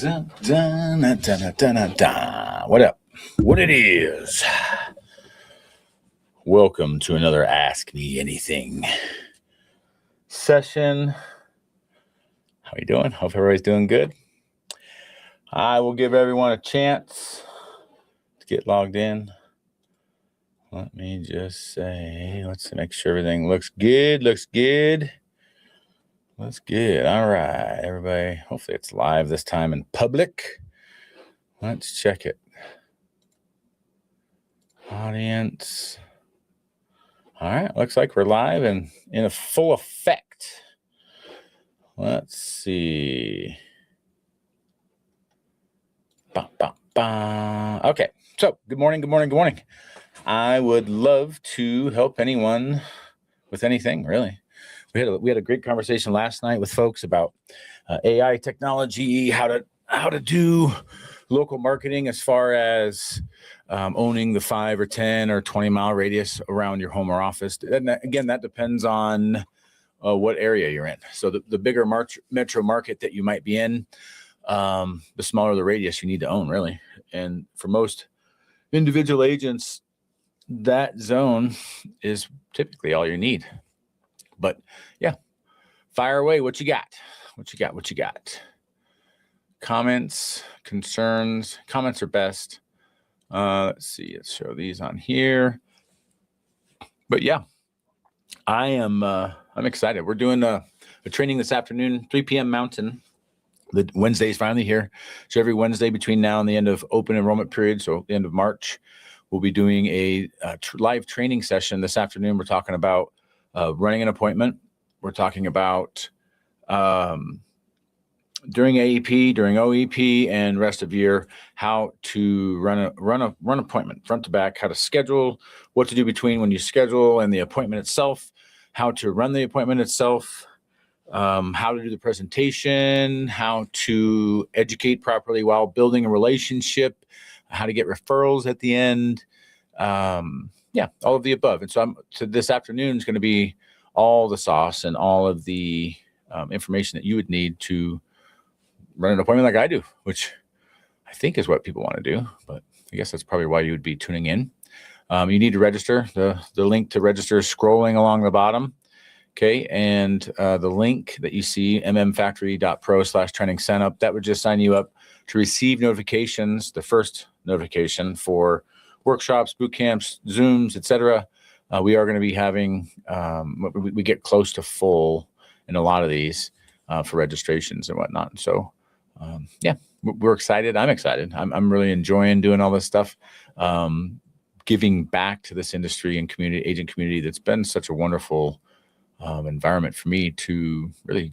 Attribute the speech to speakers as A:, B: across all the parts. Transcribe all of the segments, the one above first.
A: Dun, dun, dun, dun, dun, dun, dun. What up? What it is? Welcome to another Ask Me Anything session. How you doing? Hope everybody's doing good. I will give everyone a chance to get logged in. Let me just say, let's make sure everything looks good. Looks good. All right, everybody. Hopefully it's live this time in public. Let's check it. Audience. All right, looks like we're live and in a full effect. Let's see. Okay, so good morning. I would love to help anyone with anything, really. We had a great conversation last night with folks about AI technology, how to do local marketing as far as owning the 5 or 10 or 20 mile radius around your home or office. And again, that depends on what area you're in. So the bigger metro market that you might be in, the smaller the radius you need to own, really. And for most individual agents, that zone is typically all you need. But yeah, fire away. What you got? Comments, concerns. Comments are best. Let's see. Let's show these on here. But yeah, I'm excited. We're doing a training this afternoon, 3 p.m. Mountain. The Wednesday is finally here. So every Wednesday between now and the end of open enrollment period, so the end of March, we'll be doing a live training session this afternoon. We're talking about running an appointment. We're talking about during AEP, during OEP, and rest of year, how to run appointment front to back, how to schedule, what to do between when you schedule and the appointment itself, how to run the appointment itself, how to do the presentation, how to educate properly while building a relationship, how to get referrals at the end. Yeah, all of the above. And so this afternoon is going to be all the sauce and all of the information that you would need to run an appointment like I do, which I think is what people want to do. But I guess that's probably why you would be tuning in. You need to register. The link to register is scrolling along the bottom. Okay, and the link that you see, mmfactory.pro/training sign up, that would just sign you up to receive notifications, the first notification for workshops, boot camps, Zooms, etc. We are going to be having, we get close to full in a lot of these for registrations and whatnot. So, yeah, we're excited. I'm excited. I'm really enjoying doing all this stuff, giving back to this industry and agent community that's been such a wonderful environment for me to really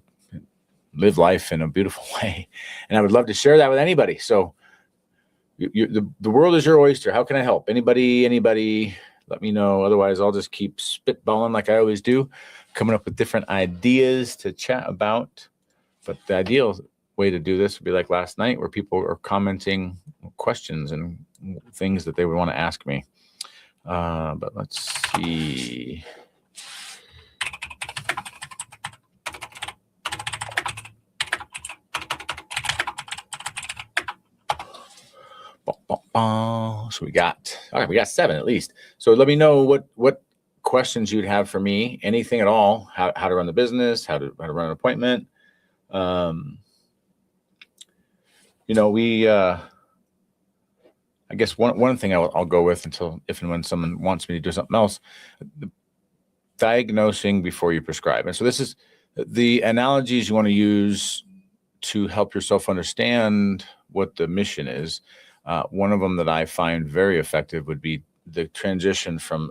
A: live life in a beautiful way. And I would love to share that with anybody. So the world is your oyster. How can I help? Anybody, let me know. Otherwise, I'll just keep spitballing like I always do, coming up with different ideas to chat about. But the ideal way to do this would be like last night, where people are commenting questions and things that they would want to ask me. But let's see. So we got 7 at least. So let me know what questions you'd have for me, anything at all, how to run the business, how to run an appointment. I guess one thing I'll go with until if and when someone wants me to do something else, diagnosing before you prescribe. And so this is the analogies you want to use to help yourself understand what the mission is. One of them that I find very effective would be the transition from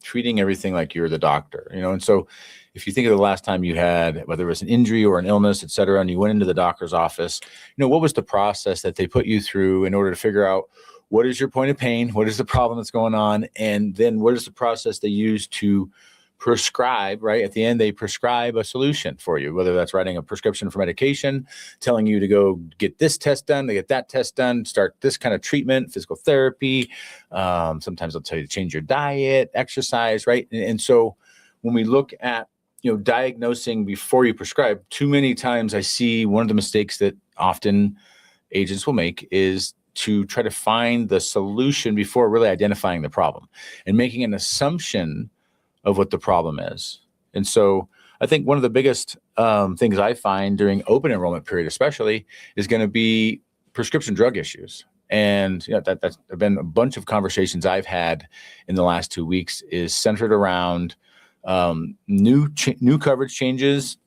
A: treating everything like you're the doctor, and so if you think of the last time you had, whether it was an injury or an illness, et cetera, and you went into the doctor's office, what was the process that they put you through in order to figure out what is your point of pain, what is the problem that's going on, and then what is the process they use to prescribe, right? At the end, they prescribe a solution for you, whether that's writing a prescription for medication, telling you to go get this test done, to get that test done, start this kind of treatment, physical therapy. Sometimes they'll tell you to change your diet, exercise, right? And so when we look at, diagnosing before you prescribe, too many times I see one of the mistakes that often agents will make is to try to find the solution before really identifying the problem and making an assumption of what the problem is. And so I think one of the biggest things I find during open enrollment period, especially, is going to be prescription drug issues. And that's been a bunch of conversations I've had in the last 2 weeks is centered around new coverage changes,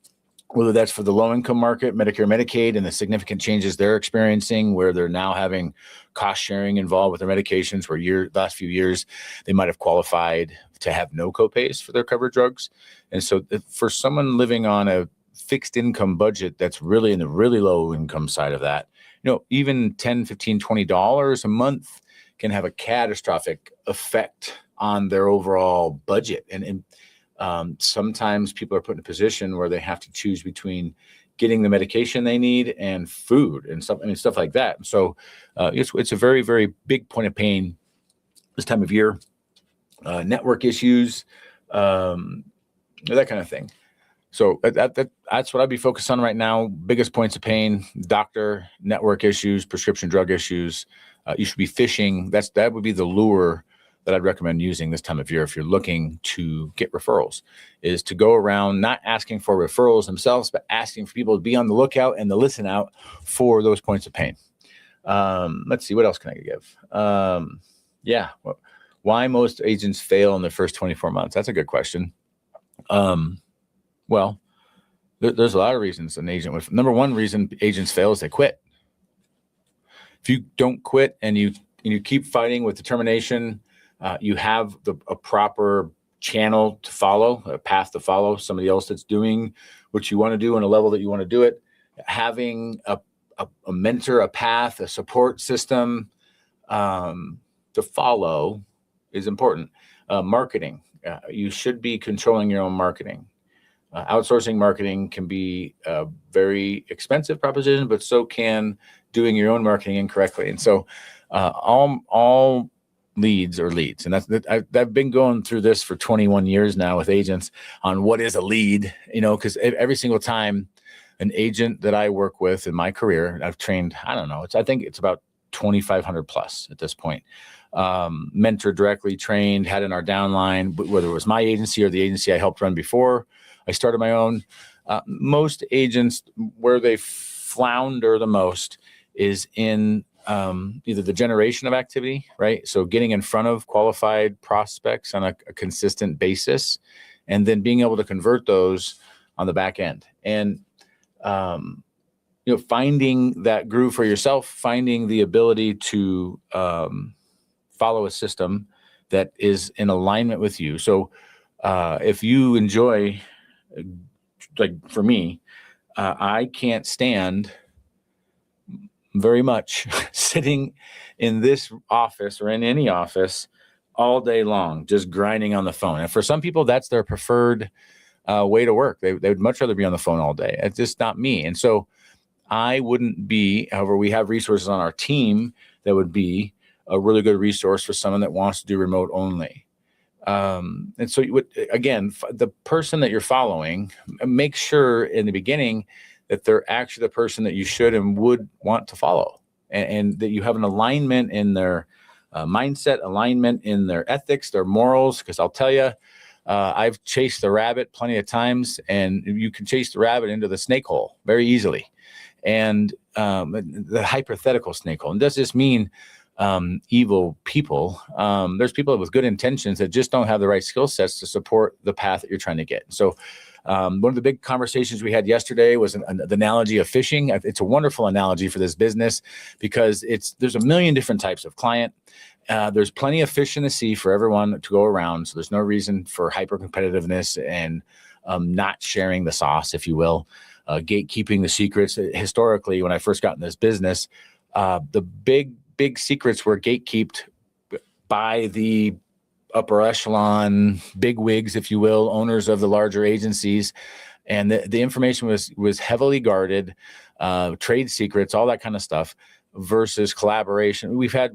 A: whether that's for the low-income market, Medicare, Medicaid, and the significant changes they're experiencing where they're now having cost sharing involved with their medications where last few years they might have qualified to have no copays for their covered drugs. And so for someone living on a fixed income budget that's really in the really low income side of that, even $10, $15, $20 a month can have a catastrophic effect on their overall budget. And sometimes people are put in a position where they have to choose between getting the medication they need and food and stuff like that. So it's a very, very big point of pain this time of year. Network issues, that kind of thing. So that's what I'd be focused on right now. Biggest points of pain: doctor, network issues, prescription drug issues. You should be fishing. That would be the lure that I'd recommend using this time of year if you're looking to get referrals, is to go around not asking for referrals themselves, but asking for people to be on the lookout and to listen out for those points of pain. Let's see, what else can I give? Why most agents fail in the first 24 months? That's a good question. Well, there's a lot of reasons an agent would. Number one reason agents fail is they quit. If you don't quit and you keep fighting with determination, you have a proper channel to follow, a path to follow, somebody else that's doing what you want to do on a level that you want to do it. Having a mentor, a path, a support system to follow is important. Marketing. You should be controlling your own marketing. Outsourcing marketing can be a very expensive proposition, but so can doing your own marketing incorrectly. And so all leads are leads. And I've been going through this for 21 years now with agents on what is a lead, because every single time an agent that I work with in my career, I've trained, I think it's about 2,500 plus at this point. Mentored directly, trained, had in our downline, whether it was my agency or the agency I helped run before I started my own. Most agents, where they flounder the most is in either the generation of activity, right? So getting in front of qualified prospects on a consistent basis, and then being able to convert those on the back end. And, finding that groove for yourself, finding the ability to follow a system that is in alignment with you. So if you enjoy, like for me, I can't stand very much sitting in this office or in any office all day long, just grinding on the phone. And for some people, that's their preferred way to work. They would much rather be on the phone all day. It's just not me. And so I wouldn't be, however, we have resources on our team that would be a really good resource for someone that wants to do remote only. And so again, the person that you're following, make sure in the beginning that they're actually the person that you should and would want to follow, and that you have an alignment in their mindset, alignment in their ethics, their morals. Because I'll tell you, I've chased the rabbit plenty of times, and you can chase the rabbit into the snake hole very easily. And the hypothetical snake hole. And does this mean evil people? There's people with good intentions that just don't have the right skill sets to support the path that you're trying to get. So one of the big conversations we had yesterday was the analogy of fishing. It's a wonderful analogy for this business because there's a million different types of client. There's plenty of fish in the sea for everyone to go around. So there's no reason for hyper competitiveness and not sharing the sauce, if you will, gatekeeping the secrets. Historically, when I first got in this business, the big secrets were gatekept by the upper echelon big wigs, if you will, owners of the larger agencies. And the information was heavily guarded, trade secrets, all that kind of stuff, versus collaboration. We've had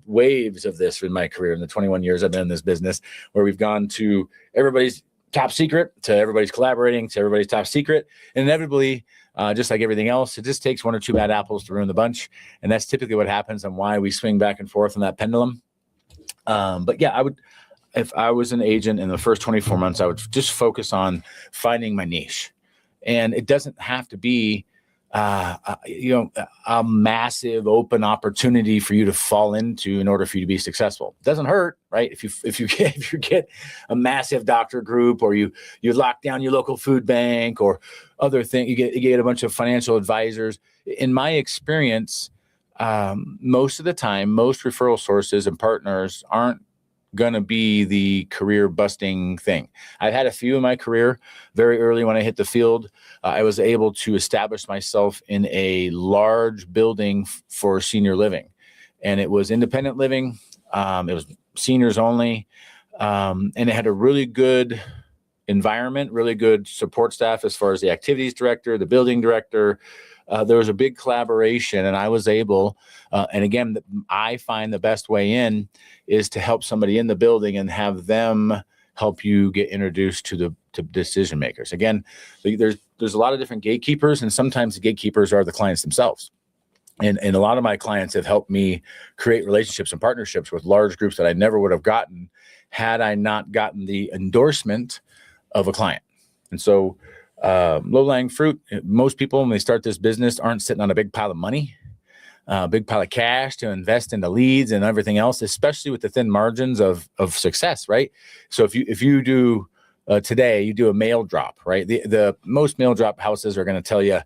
A: waves of this in my career in the 21 years I've been in this business, where we've gone to everybody's top secret to everybody's collaborating to everybody's top secret. And inevitably, just like everything else, it just takes one or two bad apples to ruin the bunch. And that's typically what happens and why we swing back and forth on that pendulum. But yeah, if I was an agent in the first 24 months, I would just focus on finding my niche. And it doesn't have to be, a massive open opportunity for you to fall into in order for you to be successful. It doesn't hurt, right? If you get a massive doctor group, or you lock down your local food bank or other thing, you get a bunch of financial advisors. In my experience, most of the time, most referral sources and partners aren't going to be the career busting thing. I've had a few in my career. Very early when I hit the field, I was able to establish myself in a large building for senior living, and it was independent living. It was seniors only, and it had a really good environment, really good support staff as far as the activities director, the building director. There was a big collaboration, and I was able, and again, I find the best way in is to help somebody in the building and have them help you get introduced to decision makers. Again, there's a lot of different gatekeepers, and sometimes the gatekeepers are the clients themselves. And a lot of my clients have helped me create relationships and partnerships with large groups that I never would have gotten had I not gotten the endorsement of a client. And so, low-lying fruit, most people, when they start this business, aren't sitting on a big pile of money, a big pile of cash to invest into leads and everything else, especially with the thin margins of success, right? So if you do today, you do a mail drop, right? The most mail drop houses are going to tell you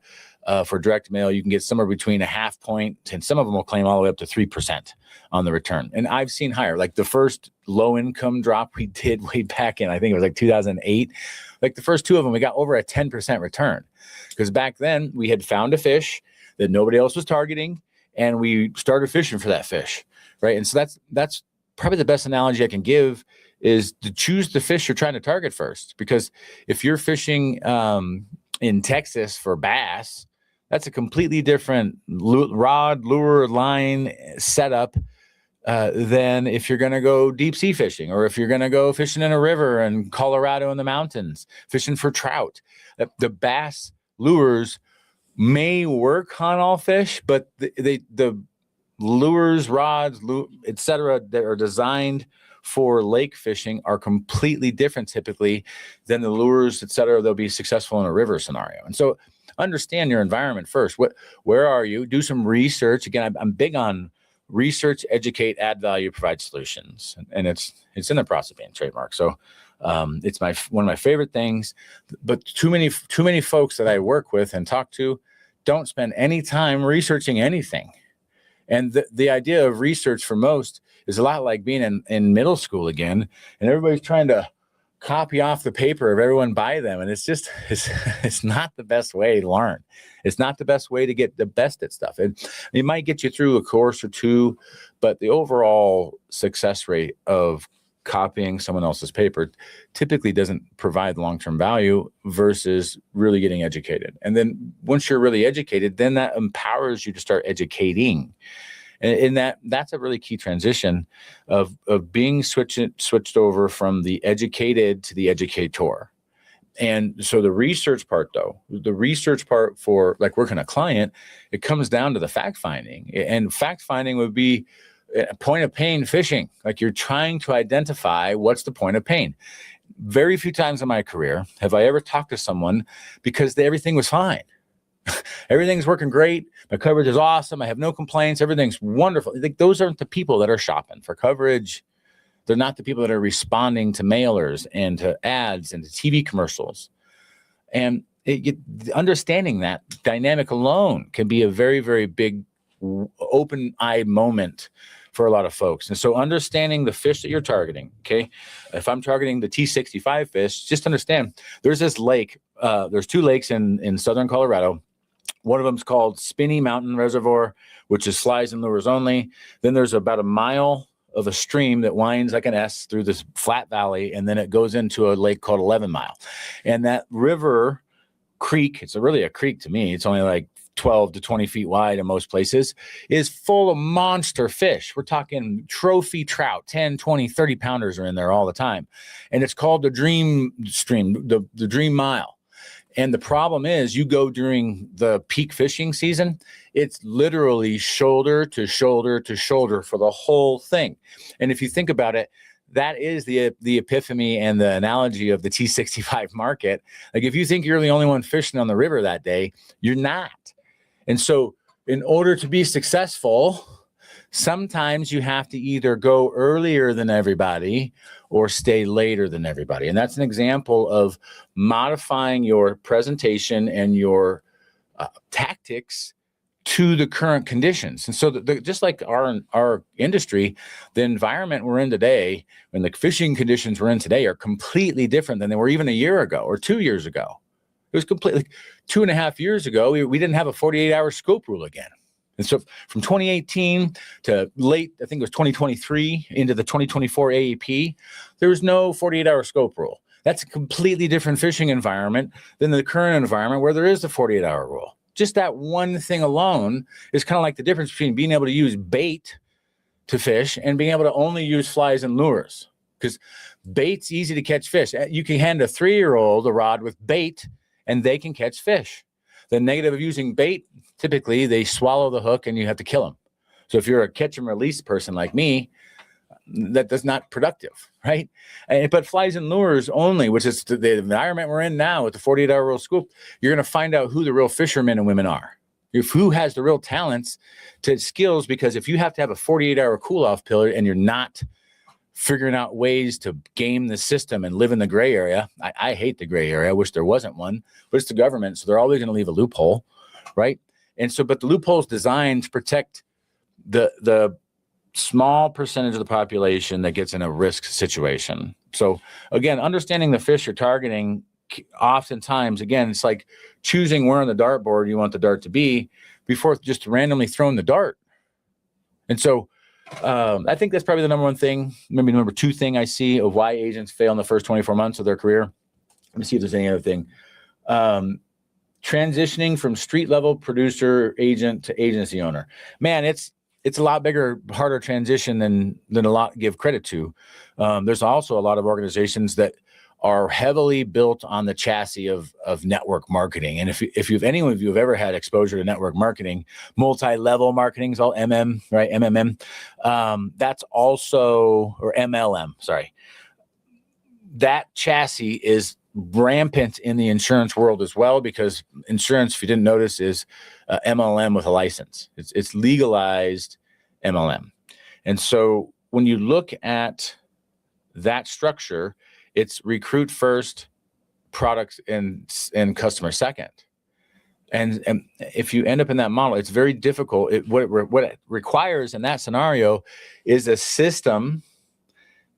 A: for direct mail, you can get somewhere between a 0.5 point, and some of them will claim all the way up to 3% on the return. And I've seen higher. Like the first low income drop we did way back in, I think it was like 2008. Like the first two of them, we got over a 10% return, because back then we had found a fish that nobody else was targeting, and we started fishing for that fish, right? And so that's probably the best analogy I can give, is to choose the fish you're trying to target first. Because if you're fishing in Texas for bass, that's a completely different rod, lure, line setup than if you're going to go deep sea fishing, or if you're going to go fishing in a river in Colorado in the mountains, fishing for trout. The bass lures may work on all fish, but the lures, rods, etc., that are designed for lake fishing are completely different typically than the lures, etc., that'll be successful in a river scenario. And so understand your environment first. Where are you? Do some research. Again, I'm big on research, educate, add value, provide solutions, and it's in the process of being trademarked. So it's one of my favorite things. But too many folks that I work with and talk to don't spend any time researching anything. And the idea of research for most is a lot like being in middle school again, and everybody's trying to copy off the paper of everyone by them. And it's not the best way to learn. It's not the best way to get the best at stuff. It might get you through a course or two, but the overall success rate of copying someone else's paper typically doesn't provide long-term value versus really getting educated. And then once you're really educated, then that empowers you to start educating. And that's a really key transition of being switched over from the educated to the educator. And so the research part for like working a client, it comes down to the fact finding. And fact finding would be point of pain fishing. Like you're trying to identify what's the point of pain. Very few times in my career have I ever talked to someone because everything was fine. Everything's working great. My coverage is awesome. I have no complaints. Everything's wonderful. Like those aren't the people that are shopping for coverage. They're not the people that are responding to mailers and to ads and to TV commercials. And understanding that dynamic alone can be a very, very big open-eyed moment for a lot of folks. And so understanding the fish that you're targeting, okay? If I'm targeting the T65 fish, just understand there's this lake. There's two lakes in southern Colorado. One of them is called Spinney Mountain Reservoir, which is slides and lures only. Then there's about a mile of a stream that winds like an S through this flat valley, and then it goes into a lake called 11 Mile. And that river creek, it's really a creek to me, it's only like 12 to 20 feet wide in most places, is full of monster fish. We're talking trophy trout, 10, 20, 30 pounders are in there all the time. And it's called the Dream Stream, the Dream Mile. And the problem is, you go during the peak fishing season, it's literally shoulder to shoulder to shoulder for the whole thing. And if you think about it, that is the epiphany and the analogy of the T65 market. Like, if you think you're the only one fishing on the river that day, you're not. And so in order to be successful, sometimes you have to either go earlier than everybody or stay later than everybody. And that's an example of modifying your presentation and your tactics to the current conditions. And so just like our industry, the environment we're in today and the fishing conditions we're in today are completely different than they were even a year ago or 2 years ago. It was completely 2.5 years ago. We didn't have a 48-hour scope rule again. And so from 2018 to late, I think it was 2023 into the 2024 AEP, there was no 48-hour scope rule. That's a completely different fishing environment than the current environment where there is a 48-hour rule. Just that one thing alone is kind of like the difference between being able to use bait to fish and being able to only use flies and lures. Because bait's easy to catch fish. You can hand a 3-year-old a rod with bait and they can catch fish. The negative of using bait, typically they swallow the hook and you have to kill them. So if you're a catch and release person like me, that's not productive, right? But flies and lures only, which is the environment we're in now with the 48-hour rule scoop, you're going to find out who the real fishermen and women are. Who has the real talents to skills, because if you have to have a 48-hour cool-off period and you're not figuring out ways to game the system and live in the gray area. I hate the gray area. I wish there wasn't one, but it's the government. So they're always going to leave a loophole, right? And so, but the loophole is designed to protect the small percentage of the population that gets in a risk situation. So again, understanding the fish you're targeting, oftentimes, again, it's like choosing where on the dartboard you want the dart to be before just randomly throwing the dart. And so, I think that's probably the number one thing, maybe number two thing I see of why agents fail in the first 24 months of their career. Let me see if there's any other thing. Transitioning from street level producer agent to agency owner. Man, it's a lot bigger, harder transition than a lot give credit to. There's also a lot of organizations that are heavily built on the chassis of network marketing. And if any of you have ever had exposure to network marketing, multi-level marketing is all MM, right? MMM. That's also, or MLM, sorry. That chassis is rampant in the insurance world as well, because insurance, if you didn't notice, is MLM with a license. It's legalized MLM. And so when you look at that structure, it's recruit first, products and customer second. And if you end up in that model, it's very difficult. What it requires in that scenario is a system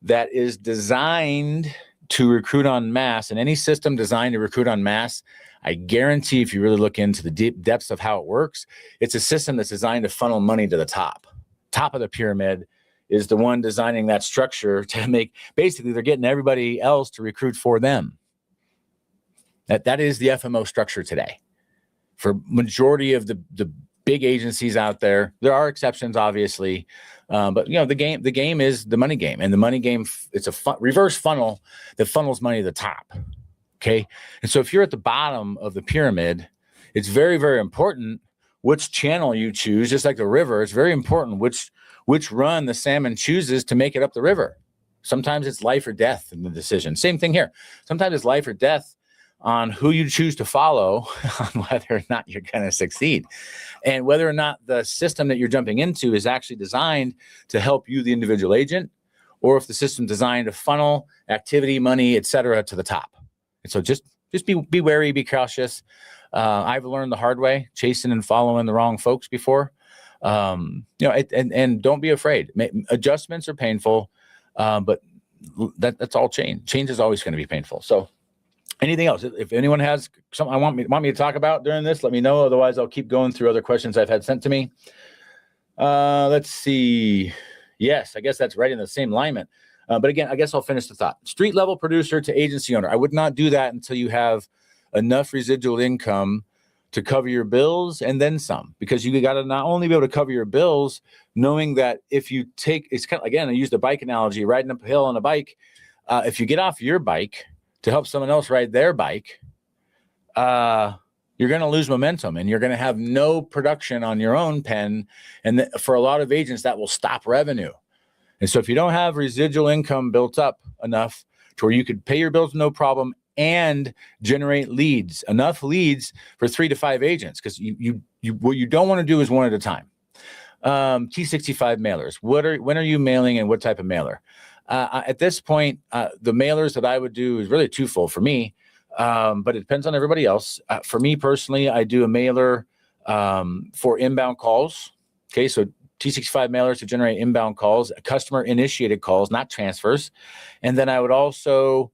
A: that is designed to recruit en masse. And any system designed to recruit en masse, I guarantee if you really look into the deep depths of how it works, it's a system that's designed to funnel money to the top of the pyramid. Is the one designing that structure to make, basically they're getting everybody else to recruit for them. That is the FMO structure today. For majority of the big agencies out there, there are exceptions, obviously, but the game is the money game, and the money game, it's a reverse funnel that funnels money to the top. Okay, and so if you're at the bottom of the pyramid, it's very, very important which channel you choose. Just like the river, it's very important which run the salmon chooses to make it up the river. Sometimes it's life or death in the decision. Same thing here. Sometimes it's life or death on who you choose to follow on whether or not you're going to succeed, and whether or not the system that you're jumping into is actually designed to help you, the individual agent, or if the system's designed to funnel activity, money, et cetera, to the top. And so just be wary, be cautious. I've learned the hard way, chasing and following the wrong folks before. And don't be afraid. Adjustments are painful, but that's all change. Change is always going to be painful. So anything else? If anyone has something I want me to talk about during this, let me know. Otherwise, I'll keep going through other questions I've had sent to me. Let's see. Yes, I guess that's right in the same alignment. But again, I guess I'll finish the thought. Street level producer to agency owner. I would not do that until you have enough residual income to cover your bills and then some, because you got to not only be able to cover your bills, knowing that if you take, it's kind of, again, I use the bike analogy, riding up a hill on a bike. If you get off your bike to help someone else ride their bike, you're going to lose momentum and you're going to have no production on your own pen. And for a lot of agents, that will stop revenue. And so if you don't have residual income built up enough to where you could pay your bills no problem and generate leads, enough leads for 3 to 5 agents, because what you don't want to do is one at a time. T65 mailers. When are you mailing and what type of mailer? At this point, the mailers that I would do is really twofold for me, but it depends on everybody else. For me personally, I do a mailer for inbound calls. Okay, so T65 mailers to generate inbound calls, customer initiated calls, not transfers. And then I would also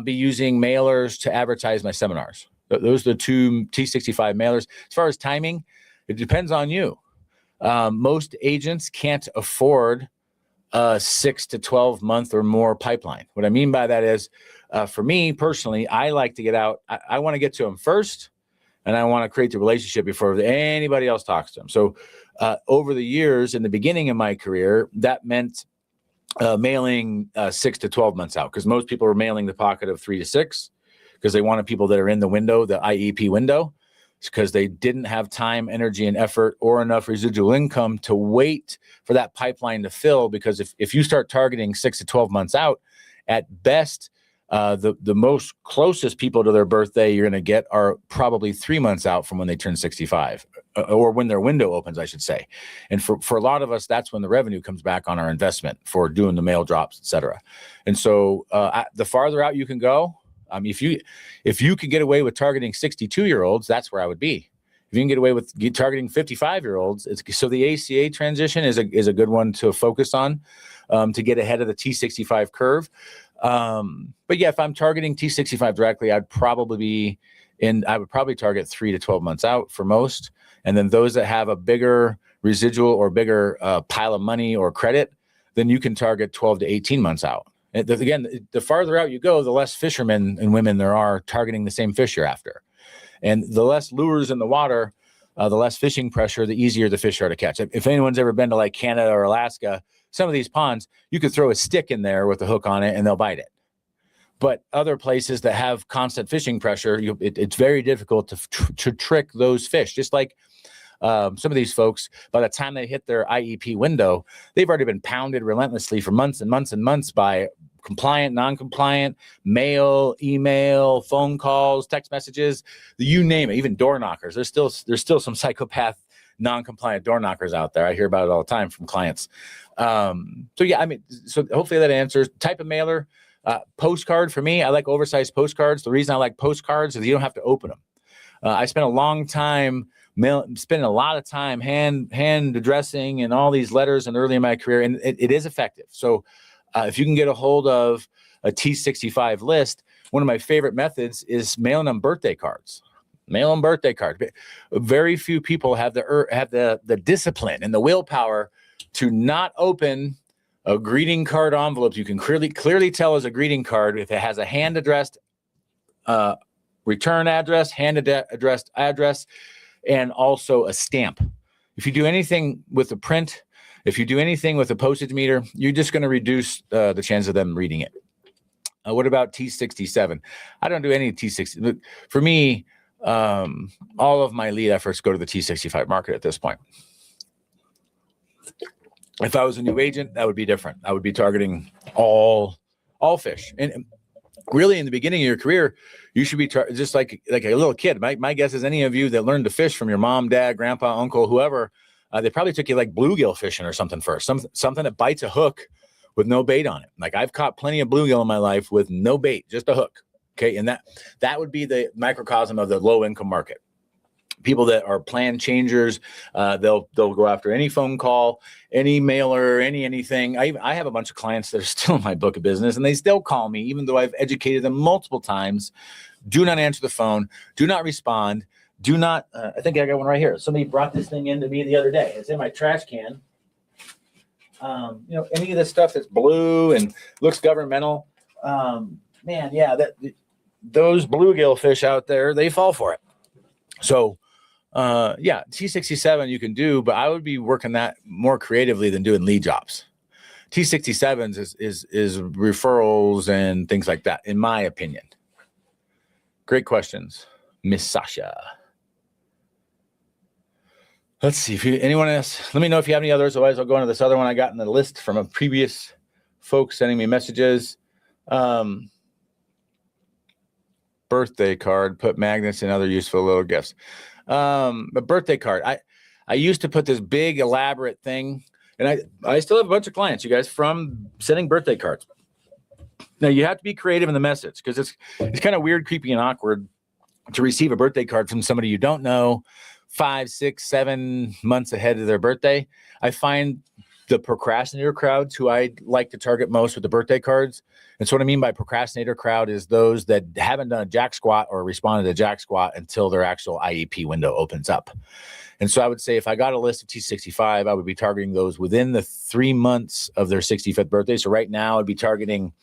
A: be using mailers to advertise my seminars. Those are the 2 T65 mailers. As far as timing, it depends on you. Most agents can't afford a 6 to 12 month or more pipeline. What I mean by that is, for me personally, I like to get out. I want to get to them first, and I want to create the relationship before anybody else talks to them. So over the years, in the beginning of my career, that meant mailing 6 to 12 months out, because most people were mailing the pocket of 3 to 6 because they wanted people that are in the window, the IEP window, because they didn't have time, energy, and effort or enough residual income to wait for that pipeline to fill. Because if you start targeting 6 to 12 months out, at best, the most closest people to their birthday you're going to get are probably 3 months out from when they turn 65, or when their window opens, I should say. And for a lot of us, that's when the revenue comes back on our investment for doing the mail drops, et cetera. And so the farther out you can go, if you could get away with targeting 62-year-olds, that's where I would be. If you can get away with targeting 55-year-olds, so the ACA transition is a good one to focus on, to get ahead of the T65 curve. But yeah, if I'm targeting T65 directly, I would probably target 3 to 12 months out for most. And then those that have a bigger residual or bigger pile of money or credit, then you can target 12 to 18 months out. And again, the farther out you go, the less fishermen and women there are targeting the same fish you're after. And the less lures in the water, the less fishing pressure, the easier the fish are to catch. If anyone's ever been to like Canada or Alaska, some of these ponds, you could throw a stick in there with a hook on it and they'll bite it. But other places that have constant fishing pressure, it's very difficult to trick those fish. Just like some of these folks, by the time they hit their IEP window, they've already been pounded relentlessly for months and months and months by compliant, non-compliant, mail, email, phone calls, text messages, you name it, even door knockers. There's still some psychopath non-compliant door knockers out there. I hear about it all the time from clients. So yeah, I mean, so hopefully that answers. Type of mailer, postcard for me. I like oversized postcards. The reason I like postcards is you don't have to open them. I spent a long time spending a lot of time hand addressing and all these letters and early in my career, and it is effective. So if you can get a hold of a T65 list, one of my favorite methods is mailing them birthday cards. Mail them birthday cards. Very few people have the discipline and the willpower to not open a greeting card envelope. You can clearly tell as a greeting card if it has a hand addressed return address, hand addressed address, and also a stamp. If you do anything with the print, if you do anything with a postage meter, you're just going to reduce the chance of them reading it. What about T67? I don't do any T60. For me, all of my lead efforts go to the T65 market at this point. If I was a new agent, that would be different. I would be targeting all fish. And really, in the beginning of your career, you should be just like a little kid. My guess is any of you that learned to fish from your mom, dad, grandpa, uncle, whoever, they probably took you like bluegill fishing or something first. Something that bites a hook with no bait on it. Like I've caught plenty of bluegill in my life with no bait, just a hook. Okay, and that would be the microcosm of the low income market. People that are plan changers, they'll go after any phone call, any mailer, anything. I have a bunch of clients that are still in my book of business, and they still call me, even though I've educated them multiple times. Do not answer the phone. Do not respond. Do not. I think I got one right here. Somebody brought this thing in to me the other day. It's in my trash can. Any of this stuff that's blue and looks governmental. Man, yeah, those bluegill fish out there, they fall for it. So yeah, T67 you can do, but I would be working that more creatively than doing lead jobs. T67s is referrals and things like that, in my opinion. Great questions, Miss Sasha. Let's see if anyone else. Let me know if you have any others. Otherwise, I'll go into this other one I got in the list from a previous folks sending me messages. Birthday card. Put magnets and other useful little gifts. A birthday card. I used to put this big elaborate thing, and I still have a bunch of clients, you guys, from sending birthday cards. Now you have to be creative in the message because it's kind of weird, creepy, and awkward to receive a birthday card from somebody you don't know 5, 6, 7 months ahead of their birthday. I find the procrastinator crowds who I like to target most with the birthday cards. And so what I mean by procrastinator crowd is those that haven't done a jack squat or responded to jack squat until their actual IEP window opens up. And so I would say if I got a list of T65, I would be targeting those within the 3 months of their 65th birthday. So right now I'd be targeting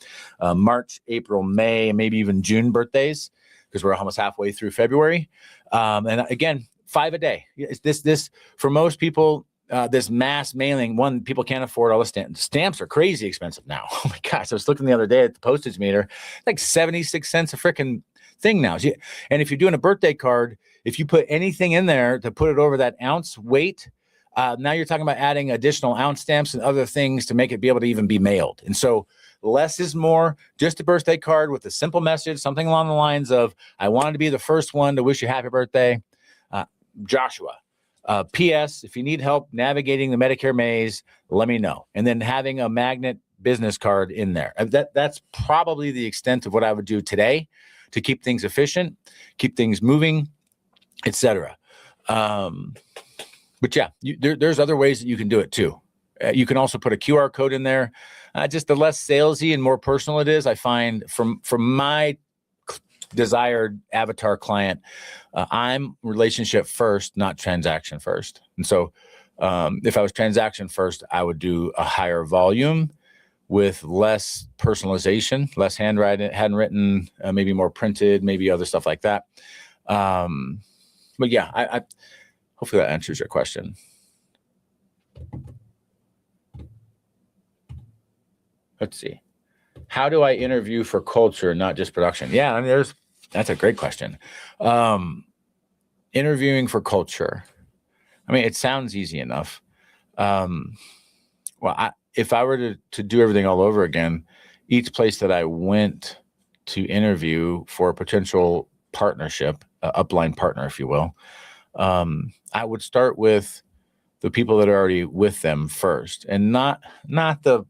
A: March, April, May, and maybe even June birthdays because we're almost halfway through February. And again, 5 a day. This for most people, this mass mailing, one, people can't afford all the stamps. Stamps are crazy expensive now. Oh my gosh. I was looking the other day at the postage meter, like 76 cents a freaking thing now. And if you're doing a birthday card, if you put anything in there to put it over that ounce weight, now you're talking about adding additional ounce stamps and other things to make it be able to even be mailed. And so less is more. Just a birthday card with a simple message, something along the lines of, I wanted to be the first one to wish you happy birthday, Joshua. P.S. If you need help navigating the Medicare maze, let me know. And then having a magnet business card in there. That's probably the extent of what I would do today to keep things efficient, keep things moving, etc. But yeah, there's other ways that you can do it too. You can also put a QR code in there. Just the less salesy and more personal it is, I find from my desired avatar client, I'm relationship first, not transaction first. And so if I was transaction first, I would do a higher volume with less personalization, less handwritten, maybe more printed, maybe other stuff like that. But yeah, I hopefully that answers your question. Let's see. How do I interview for culture, not just production? Yeah, I mean, that's a great question. Interviewing for culture. I mean, it sounds easy enough. If I were to do everything all over again, each place that I went to interview for a potential partnership, upline partner, if you will, I would start with the people that are already with them first, and not the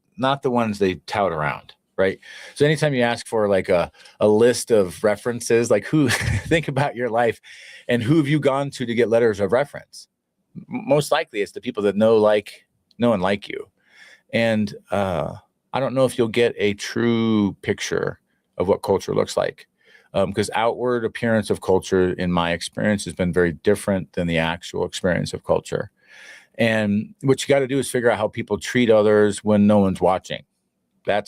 A: ones they tout around. Right. So anytime you ask for like a list of references, like who, think about your life and who have you gone to get letters of reference? Most likely it's the people that know and like you. And I don't know if you'll get a true picture of what culture looks like, because outward appearance of culture, in my experience, has been very different than the actual experience of culture. And what you got to do is figure out how people treat others when no one's watching. I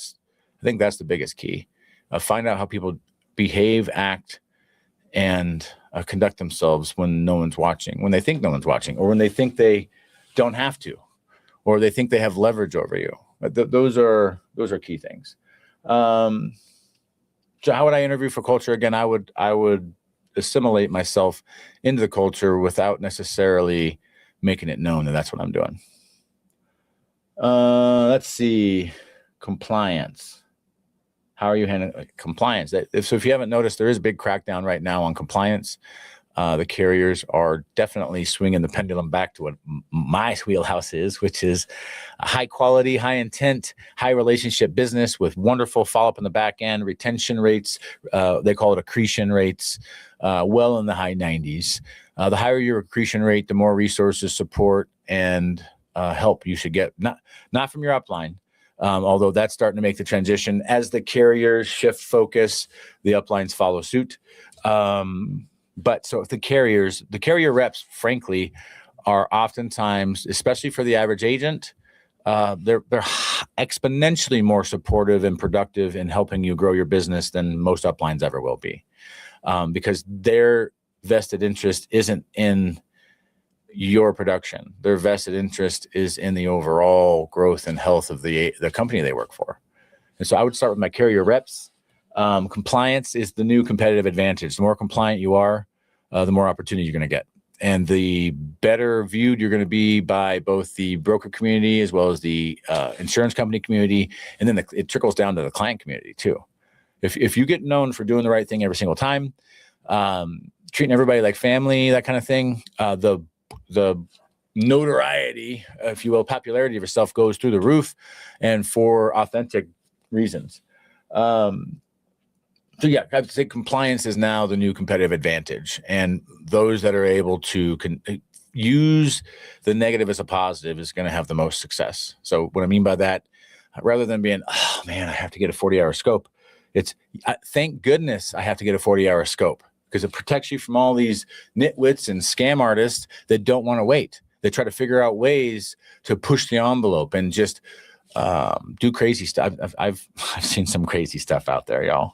A: think that's the biggest key. Find out how people behave, act, and conduct themselves when no one's watching, when they think no one's watching, or when they think they don't have to, or they think they have leverage over you. Those are key things. So how would I interview for culture? Again, I would assimilate myself into the culture without necessarily making it known that that's what I'm doing. Let's see. Compliance. How are you handling compliance? So if you haven't noticed, there is a big crackdown right now on compliance. The carriers are definitely swinging the pendulum back to what my wheelhouse is, which is a high quality, high intent, high relationship business with wonderful follow-up in the back end, retention rates. They call it accretion rates, well in the high 90s. The higher your accretion rate, the more resources, support, and help you should get, not from your upline. Although that's starting to make the transition as the carriers shift focus, the uplines follow suit. But so the carrier reps, frankly, are oftentimes, especially for the average agent, they're exponentially more supportive and productive in helping you grow your business than most uplines ever will be, because their vested interest isn't in your production. Their vested interest is in the overall growth and health of the company they work for. And so I would start with my carrier reps. Compliance is the new competitive advantage. The more compliant you are, the more opportunity you're going to get. And the better viewed you're going to be by both the broker community as well as the insurance company community. And then it trickles down to the client community too. If you get known for doing the right thing every single time, treating everybody like family, that kind of thing, the notoriety, if you will, popularity of yourself goes through the roof, and for authentic reasons. So yeah, I would say compliance is now the new competitive advantage, and those that are able to use the negative as a positive is going to have the most success. So what I mean by that, rather than being, oh man, I have to get a 40-hour scope, it's thank goodness I have to get a 40-hour scope, because it protects you from all these nitwits and scam artists that don't want to wait. They try to figure out ways to push the envelope and just do crazy stuff. I've seen some crazy stuff out there, y'all.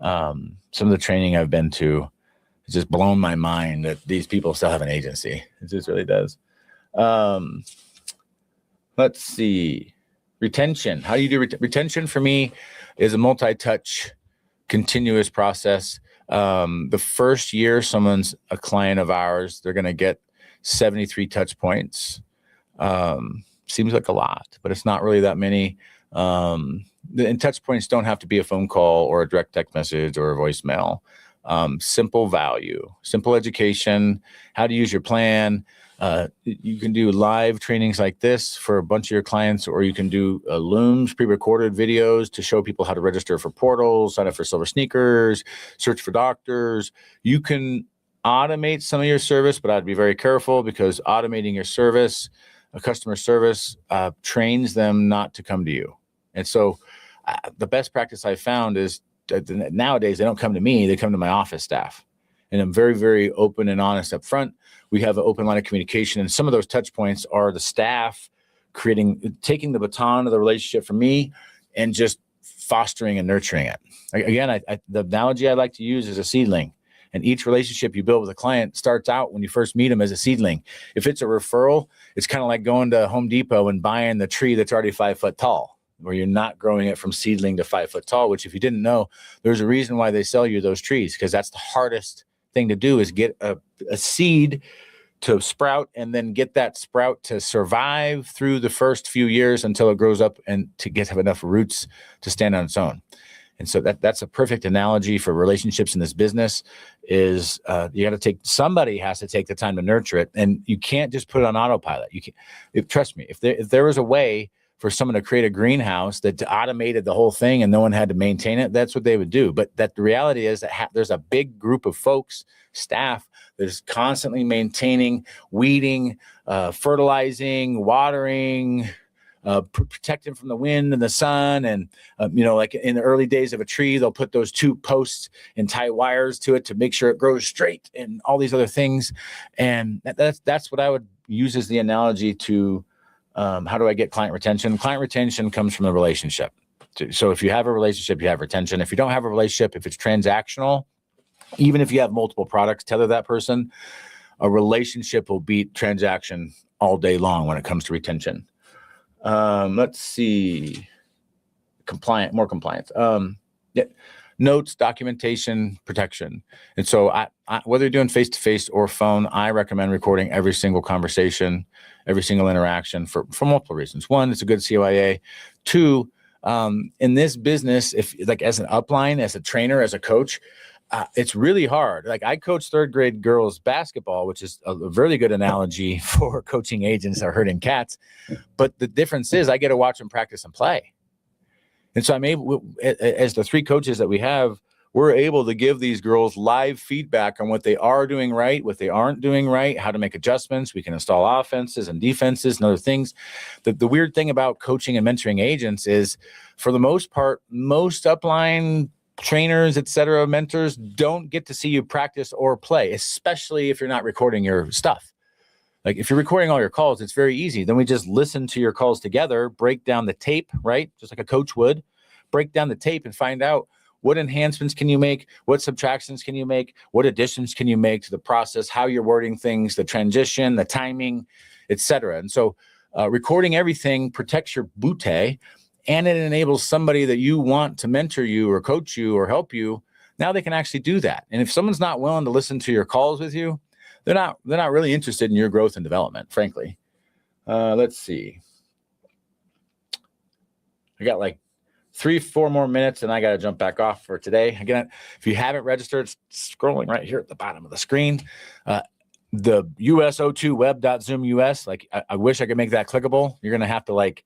A: Some of the training I've been to has just blown my mind that these people still have an agency. It just really does. Let's see. Retention. How do you do retention? For me is a multi-touch, continuous process. The first year someone's a client of ours, they're going to get 73 touch points. Seems like a lot, but it's not really that many. And touch points don't have to be a phone call or a direct text message or a voicemail. Simple value, simple education, how to use your plan. You can do live trainings like this for a bunch of your clients, or you can do Looms, pre-recorded videos to show people how to register for portals, sign up for Silver Sneakers, search for doctors. You can automate some of your service, but I'd be very careful, because automating your service, customer service, trains them not to come to you. And so the best practice I found is nowadays they don't come to me, they come to my office staff. And I'm very, very open and honest up front. We have an open line of communication. And some of those touch points are the staff taking the baton of the relationship from me and just fostering and nurturing it. Again, the analogy I like to use is a seedling. And each relationship you build with a client starts out when you first meet them as a seedling. If it's a referral, it's kind of like going to Home Depot and buying the tree that's already 5 foot tall, where you're not growing it from seedling to 5 foot tall, which if you didn't know, there's a reason why they sell you those trees, because that's the hardest thing to do, is get a seed to sprout and then get that sprout to survive through the first few years until it grows up and to have enough roots to stand on its own. And so that's a perfect analogy for relationships in this business. Is somebody has to take the time to nurture it, and you can't just put it on autopilot. Trust me, if there was a way for someone to create a greenhouse that automated the whole thing and no one had to maintain it, that's what they would do. But the reality is that there's a big group of folks, staff, that is constantly maintaining, weeding, fertilizing, watering, protect them from the wind and the sun. And, like in the early days of a tree, they'll put those 2 posts and tie wires to it to make sure it grows straight and all these other things. And that's what I would use as the analogy to how do I get client retention? Client retention comes from a relationship. So if you have a relationship, you have retention. If you don't have a relationship, if it's transactional, even if you have multiple products, tether that person, a relationship will beat transaction all day long when it comes to retention. Let's see. More compliance. Notes, documentation, protection. And so I whether you're doing face-to-face or phone, I recommend recording every single conversation, every single interaction for multiple reasons. One, it's a good CYA. Two, in this business, if like as an upline, as a trainer, as a coach, it's really hard. Like I coach 3rd grade girls basketball, which is a really good analogy for coaching agents that are herding cats. But the difference is I get to watch them practice and play. And so I'm able, as the 3 coaches that we have, we're able to give these girls live feedback on what they are doing right, what they aren't doing right, how to make adjustments. We can install offenses and defenses and other things. The weird thing about coaching and mentoring agents is, for the most part, most upline trainers, et cetera, mentors don't get to see you practice or play, especially if you're not recording your stuff. Like if you're recording all your calls, it's very easy. Then we just listen to your calls together, break down the tape, right? Just like a coach would break down the tape and find out what enhancements can you make, what subtractions can you make, what additions can you make to the process, how you're wording things, the transition, the timing, etc. And so recording everything protects your bootay, and it enables somebody that you want to mentor you or coach you or help you. Now they can actually do that. And if someone's not willing to listen to your calls with you, they're not really interested in your growth and development, frankly. Let's see. I got like 3-4 more minutes and I got to jump back off for today. Again, if you haven't registered, it's scrolling right here at the bottom of the screen. The USO2web.zoom.us, like I wish I could make that clickable. You're going to have to like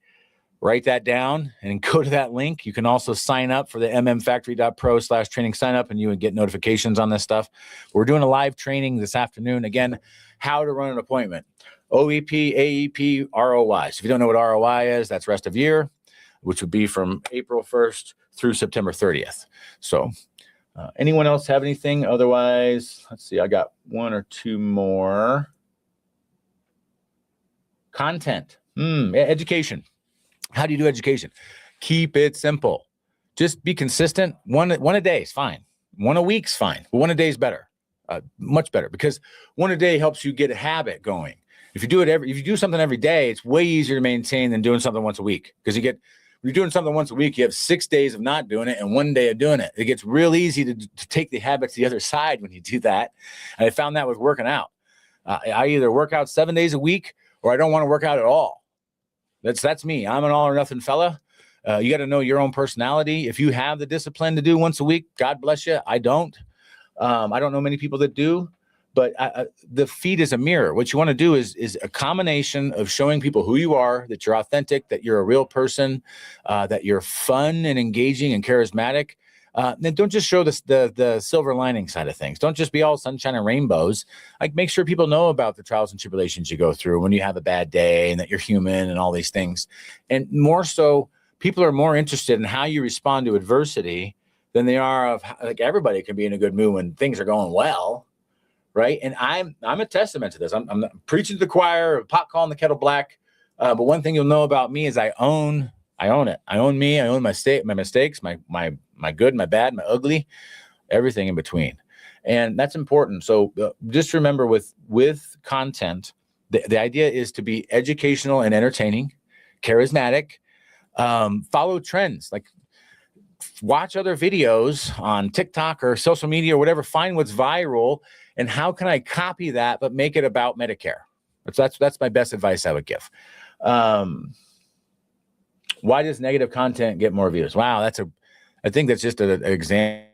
A: write that down and go to that link. You can also sign up for the mmfactory.pro/training sign up and you would get notifications on this stuff. We're doing a live training this afternoon. Again, how to run an appointment. OEP, AEP, ROI. So if you don't know what ROI is, that's rest of year, which would be from April 1st through September 30th. So anyone else have anything? Otherwise, let's see. I got 1 or 2 more. Content. Education. How do you do education? Keep it simple. Just be consistent. One a day is fine. 1 a week's fine. But 1 a day is better, much better, because 1 a day helps you get a habit going. If you do something every day, it's way easier to maintain than doing something once a week. Because you're doing something once a week, you have 6 days of not doing it and 1 day of doing it. It gets real easy to take the habit to the other side when you do that. And I found that with working out. I either work out 7 days a week or I don't want to work out at all. That's me. I'm an all or nothing fella. You got to know your own personality. If you have the discipline to do once a week, God bless you. I don't. I don't know many people that do, but the feed is a mirror. What you want to do is a combination of showing people who you are, that you're authentic, that you're a real person, that you're fun and engaging and charismatic. Then don't just show the silver lining side of things. Don't just be all sunshine and rainbows. Like make sure people know about the trials and tribulations you go through when you have a bad day and that you're human and all these things. And more so, people are more interested in how you respond to adversity than they are of like everybody can be in a good mood when things are going well, right? And I'm a testament to this. I'm preaching to the choir, pot calling the kettle black. But one thing you'll know about me is I own it. I own me. I own my mistakes, my good, my bad, my ugly, everything in between. And that's important. So just remember with content, the idea is to be educational and entertaining, charismatic, follow trends, like watch other videos on TikTok or social media or whatever, find what's viral and how can I copy that, but make it about Medicare. That's my best advice I would give. Why does negative content get more views? Wow, I think that's just an example